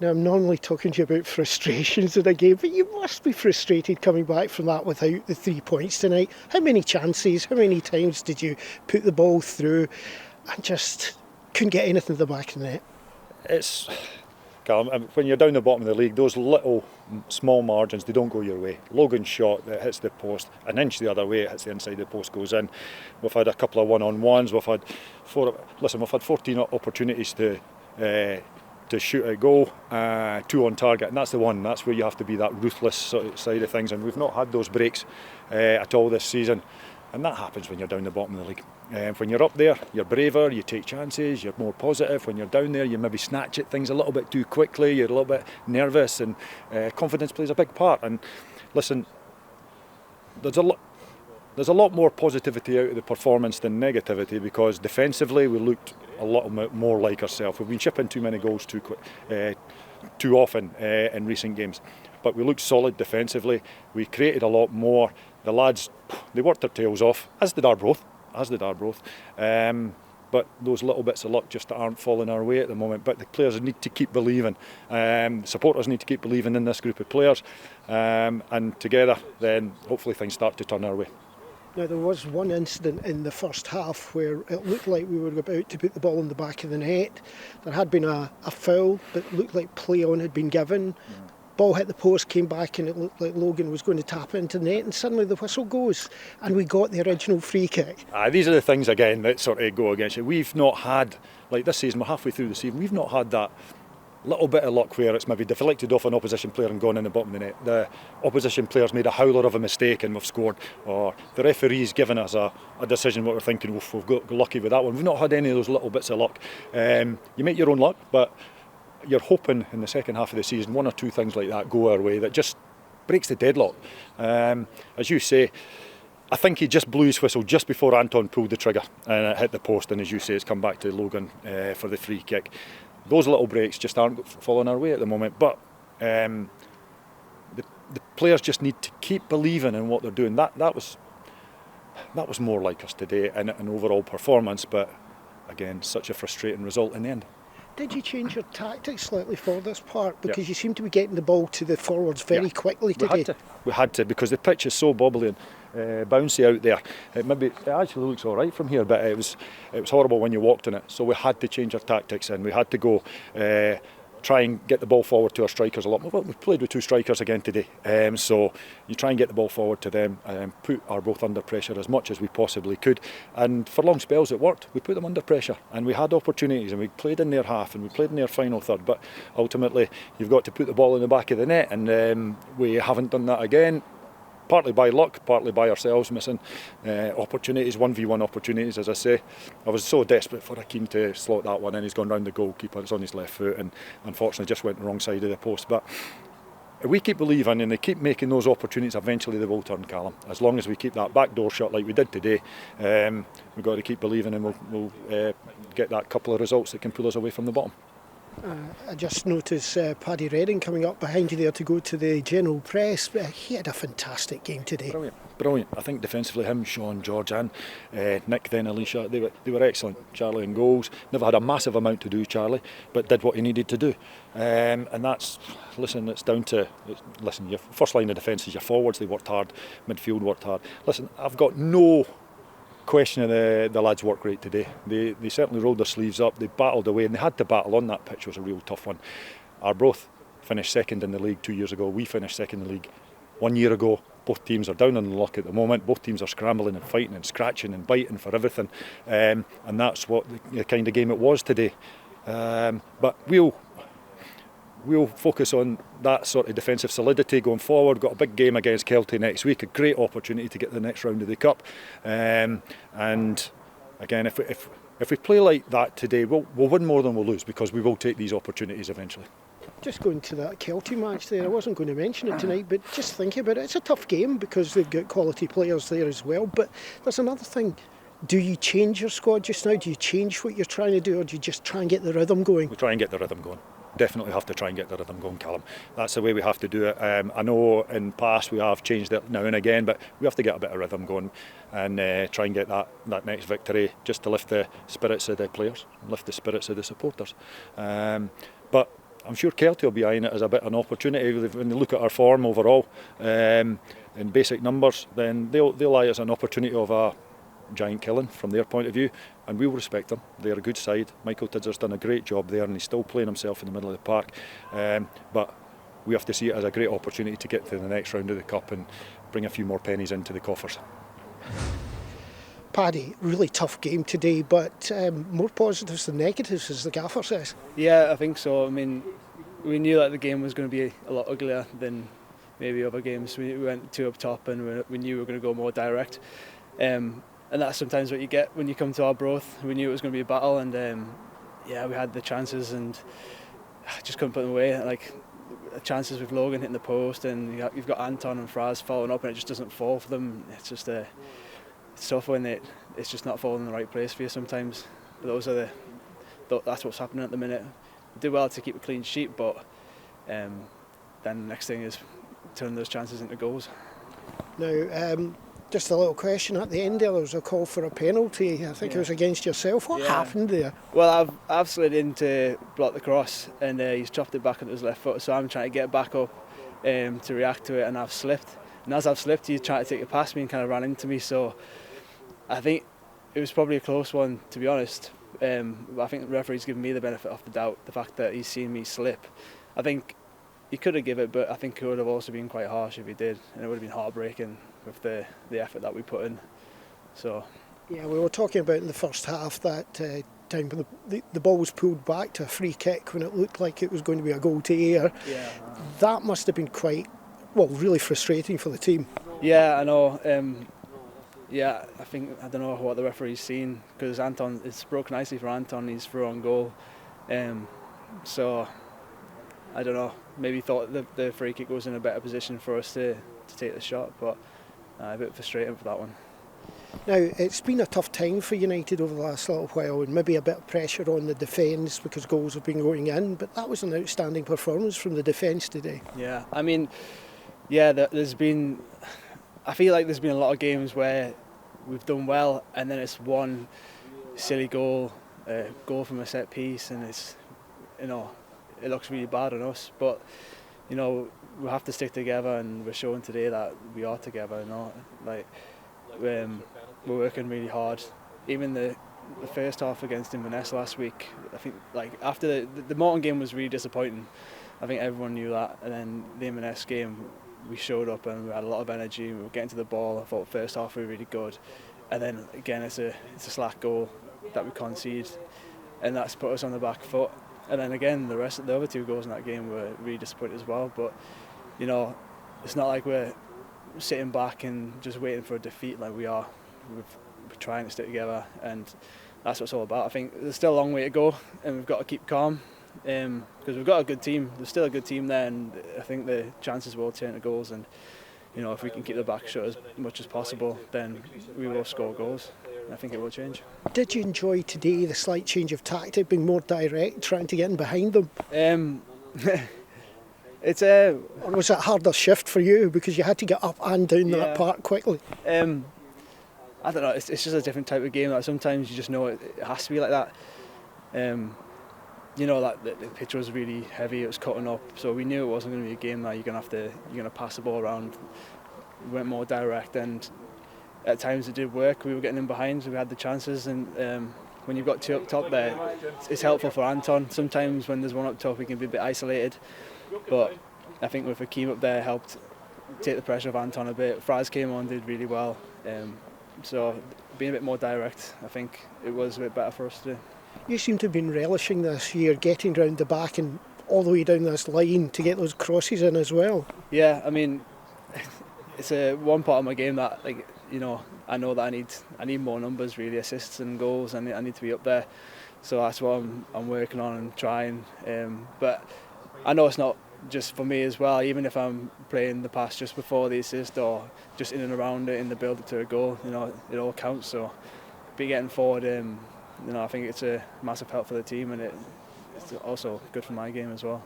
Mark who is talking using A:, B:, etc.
A: Now, I'm normally talking to you about frustrations in a game, but you must be frustrated coming back from that without the 3 points tonight. How many chances, how many times did you put the ball through and just couldn't get anything in the back of the net?
B: It's Callum, when you're down the bottom of the league, those little small margins, they don't go your way. Logan's shot that hits the post, an inch the other way, it hits the inside of the post, goes in. We've had a couple of one-on-ones. We've had 14 opportunities to shoot a goal, 2 on target, and that's the one. That's where you have to be that ruthless side of things, and we've not had those breaks at all this season. And that happens when you're down the bottom of the league. When you're up there, you're braver, you take chances, you're more positive. When you're down there, you maybe snatch at things a little bit too quickly, you're a little bit nervous, and confidence plays a big part. And listen, there's a lot more positivity out of the performance than negativity, because defensively we looked a lot more like ourselves. We've been chipping too many goals too often in recent games. But we looked solid defensively. We created a lot more. The lads, they worked their tails off, as did Arbroath. But those little bits of luck just aren't falling our way at the moment. But the players need to keep believing. Supporters need to keep believing in this group of players. And together, then hopefully things start to turn our way.
A: Now, there was one incident in the first half where it looked like we were about to put the ball in the back of the net. There had been a foul, but looked like play on had been given. Ball hit the post, came back, and it looked like Logan was going to tap into the net, and suddenly the whistle goes and we got the original free kick.
B: These are the things again that sort of go against you. We've not had, like this season, we're halfway through the season, we've not had that little bit of luck where it's maybe deflected off an opposition player and gone in the bottom of the net. The opposition players made a howler of a mistake and we've scored, or the referee's given us a decision what we're thinking, we've got lucky with that one. We've not had any of those little bits of luck. You make your own luck, but you're hoping in the second half of the season 1 or 2 things like that go our way that just breaks the deadlock. As you say, I think he just blew his whistle just before Anton pulled the trigger and it hit the post, and as you say, it's come back to Logan for the free kick. Those little breaks just aren't falling our way at the moment, but the players just need to keep believing in what they're doing. That was more like us today in an overall performance, but again, such a frustrating result in the end.
A: Did you change your tactics slightly for this part? Because you seem to be getting the ball to the forwards very quickly today.
B: We had to, because the pitch is so bobbly and bouncy out there. It actually looks all right from here, but it was horrible when you walked in it. So we had to change our tactics, and we had to go try and get the ball forward to our strikers a lot more. Well, we played with 2 strikers again today, so you try and get the ball forward to them and put Arbroath under pressure as much as we possibly could. And for long spells it worked. We put them under pressure and we had opportunities, and we played in their half and we played in their final third, but ultimately you've got to put the ball in the back of the net, and we haven't done that again. Partly by luck, partly by ourselves missing opportunities, 1v1 opportunities, as I say. I was so desperate for Akeem to slot that one in. He's gone round the goalkeeper, it's on his left foot, and unfortunately just went the wrong side of the post. But if we keep believing and they keep making those opportunities, eventually they will turn, Callum. As long as we keep that back door shut like we did today, we've got to keep believing, and we'll get that couple of results that can pull us away from the bottom.
A: I just noticed Paddy Redding coming up behind you there to go to the general press. He had a fantastic game today.
B: Brilliant. I think defensively, him, Sean, George and Nick, then Alicia, they were excellent. Charlie in goals. Never had a massive amount to do, Charlie, but did what he needed to do. And that's, it's down to, your first line of defence is your forwards. They worked hard. Midfield worked hard. Listen, I've got no question of the lads' work rate today. They certainly rolled their sleeves up, they battled away, and they had to battle on that pitch. Was a real tough one. Arbroath finished second in the league 2 years ago, we finished second in the league 1 year ago. Both teams are down on the luck at the moment, both teams are scrambling and fighting and scratching and biting for everything, and that's what the kind of game it was today. But we'll focus on that sort of defensive solidity going forward. Got a big game against Kelty next week, a great opportunity to get the next round of the Cup. And again, if we play like that today, we'll win more than we'll lose, because we will take these opportunities eventually.
A: Just going to that Kelty match there, I wasn't going to mention it tonight, but just thinking about it, it's a tough game because they've got quality players there as well. But there's another thing. Do you change your squad just now? Do you change what you're trying to do, or do you just try and get the rhythm going?
B: We try and get the rhythm going. Definitely have to try and get the rhythm going, Callum. That's the way we have to do it. I know in past we have changed it now and again, but we have to get a bit of rhythm going and try and get that next victory, just to lift the spirits of the players, lift the spirits of the supporters. But I'm sure Kelty will be eyeing it as a bit of an opportunity. When they look at our form overall, in basic numbers, then they'll eye it as an opportunity of a giant killing from their point of view, and we'll respect them. They're a good side. Michael Tidzer's done a great job there, and he's still playing himself in the middle of the park. But we have to see it as a great opportunity to get to the next round of the Cup and bring a few more pennies into the coffers.
A: Paddy, really tough game today, but more positives than negatives, as the gaffer says.
C: Yeah, I think so. I mean, we knew that the game was going to be a lot uglier than maybe other games. We went 2 up top, and we knew we were going to go more direct. And that's sometimes what you get when you come to Arbroath. We knew it was going to be a battle, and yeah, we had the chances and just couldn't put them away. Like chances with Logan hitting the post, and you've got Anton and Fraz following up, and it just doesn't fall for them. It's just it's tough when it's just not falling in the right place for you sometimes. But that's what's happening at the minute. We did well to keep a clean sheet, but then the next thing is turning those chances into goals.
A: Now, just a little question at the end there was a call for a penalty. I think it was against yourself. What happened there?
C: Well, I've slid in to block the cross, and he's chopped it back onto his left foot, so I'm trying to get back up to react to it, and I've slipped. And as I've slipped, he's trying to take it past me and kind of ran into me, so I think it was probably a close one, to be honest. I think the referee's given me the benefit of the doubt, the fact that he's seen me slip. I think he could have given it, but I think it would have also been quite harsh if he did, and it would have been heartbreaking with the effort that we put in. So
A: yeah, we were talking about in the first half that time when the ball was pulled back to a free kick when it looked like it was going to be a goal to air.
C: Yeah,
A: that must have been really frustrating for the team.
C: Yeah, I know. Yeah, I don't know what the referee's seen, because Anton, it's broke nicely for Anton. He's through on goal, so I don't know. Maybe thought the free kick was in a better position for us to take the shot, but a bit frustrating for that one.
A: Now, it's been a tough time for United over the last little while, and maybe a bit of pressure on the defence because goals have been going in, but that was an outstanding performance from the defence today.
C: Yeah, I mean, yeah, I feel like there's been a lot of games where we've done well, and then it's one silly goal from a set piece, and it's, it looks really bad on us. But we have to stick together, and we're showing today that we are together. We're working really hard. Even the first half against Inverness last week, I think after the Morton game was really disappointing. I think everyone knew that, and then the Inverness game, we showed up and we had a lot of energy. We were getting to the ball. I thought first half we were really good, and then again it's a slack goal that we concede, and that's put us on the back foot. And then again the other 2 goals in that game were really disappointing as well. But it's not like we're sitting back and just waiting for a defeat like we are. We're trying to stick together, and that's what it's all about. I think there's still a long way to go, and we've got to keep calm. Because we've got a good team. There's still a good team there, and I think the chances will turn to goals, and if we can keep the back shut as much as possible, then we will score goals. I think it will change.
A: Did you enjoy today the slight change of tactic, being more direct, trying to get in behind them?
C: It's
A: or was it a harder shift for you because you had to get up and down that part quickly?
C: I don't know. It's just a different type of game. Like sometimes you just know it has to be like that. That the pitch was really heavy, it was cutting up, so we knew it wasn't going to be a game that you're going to pass the ball around. We went more direct, and at times it did work. We were getting in behind, so we had the chances, and when you've got 2 up top there, it's helpful for Anton. Sometimes when there's 1 up top, we can be a bit isolated, but I think with Hakeem up there helped take the pressure off Anton a bit. Fraz came on, did really well, so being a bit more direct, I think it was a bit better for us to do.
A: You seem to have been relishing this year, getting round the back and all the way down this line to get those crosses in as well.
C: Yeah, I mean, it's one part of my game that, I know that I need more numbers, really, assists and goals, and I need to be up there. So that's what I'm working on and trying. But I know it's not just for me as well. Even if I'm playing the pass just before the assist or just in and around it in the build up to a goal, it all counts. So be getting forward. I think it's a massive help for the team, and it's also good for my game as well.